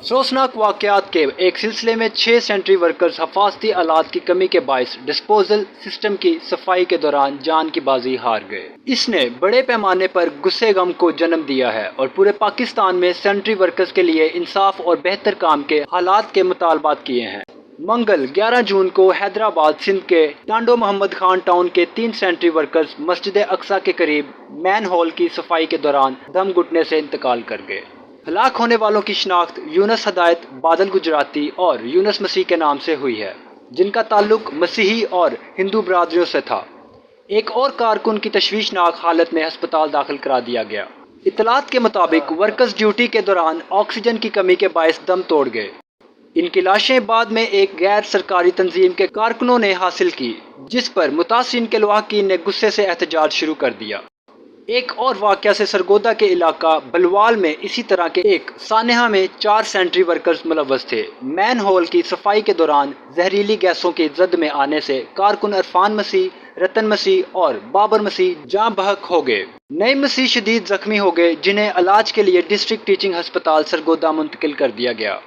अफसोसनाक वाकयात के एक सिलसिले में 6 सेंट्री वर्कर्स हिफाजती आलात की कमी के बायस डिस्पोजल सिस्टम की सफाई के दौरान जान की बाजी हार गए। इसने बड़े पैमाने पर गुस्से गम को जन्म दिया है और पूरे पाकिस्तान में सेंट्री वर्कर्स के लिए इंसाफ और बेहतर काम के हालात के मुतालबात किए हैं। मंगल 11 जून को हैदराबाद सिंध के टांडो मोहम्मद खान टाउन के 3 सेंट्री वर्कर्स मस्जिद अक्सा के करीब मैन होल की सफाई के दौरान दम घुटने से इंतकाल कर गए। हलाक होने वालों की शिनाख्त यूनुस हदायत, बादल गुजराती और यूनुस मसीह के नाम से हुई है, जिनका ताल्लुक मसीही और हिंदू बरादरियों से था। एक और कारकुन की तशवीशनाक हालत में अस्पताल दाखिल करा दिया गया। इत्तलात के मुताबिक वर्कर्स ड्यूटी के दौरान ऑक्सीजन की कमी के बायस दम तोड़ गए। इनकी लाशें बाद में एक गैर सरकारी तंजीम के कारकुनों ने हासिल की, जिस पर मुतासिन के लवाहकीन ने गुस्से से एहतजाज शुरू कर दिया। एक और वाकया से सरगोदा के इलाका बलवाल में इसी तरह के एक सानहा में 4 सेंट्री वर्कर्स मुलव्वस थे। मैन होल की सफाई के दौरान जहरीली गैसों की जद में आने से कारकुन अरफान मसीह, रतन मसीह और बाबर मसीह जाँ बहक हो गए। नई मसीह शदीद जख्मी हो गए, जिन्हें इलाज के लिए डिस्ट्रिक्ट टीचिंग अस्पताल सरगोदा मुंतकिल कर दिया गया।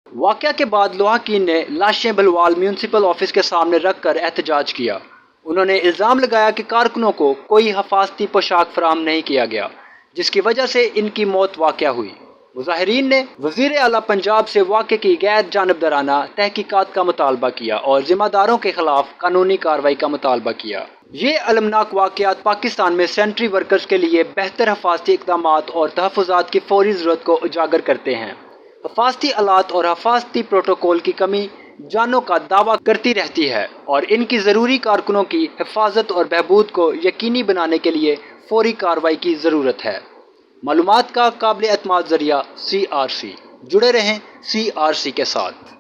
वाकया के बाद लवाहकीन ने लाशें बलवाल म्यूनसिपल ऑफिस के सामने रख कर एहतजाज किया। उन्होंने इल्ज़ाम लगाया कि कारकुनों को कोई हिफाजती पोशाक फराहम नहीं किया गया, जिसकी वजह से इनकी मौत वाक़या हुई। मुज़ाहिरीन ने वज़ीर आला पंजाब से वाक़े की गैर जानबदाराना तहकीकात का मुतालबा किया और ज़िम्मेदारों के खिलाफ कानूनी कार्रवाई का मुतालबा किया। ये अलमनाक वाक़यात पाकिस्तान में सेंट्री वर्कर्स के लिए बेहतर हिफाजती इक़दामात और तहफ़्फ़ुज़ात की फ़ौरी ज़रूरत को उजागर करते हैं। हिफाजती आलात और हिफाजती प्रोटोकॉल की कमी जानों का दावा करती रहती है और इनकी ज़रूरी कारकुनों की हिफाजत और बहबूद को यकीनी बनाने के लिए फौरी कार्रवाई की ज़रूरत है। मालूमात का काबिल एतमाद ज़रिया CRC। जुड़े रहें CRC के साथ।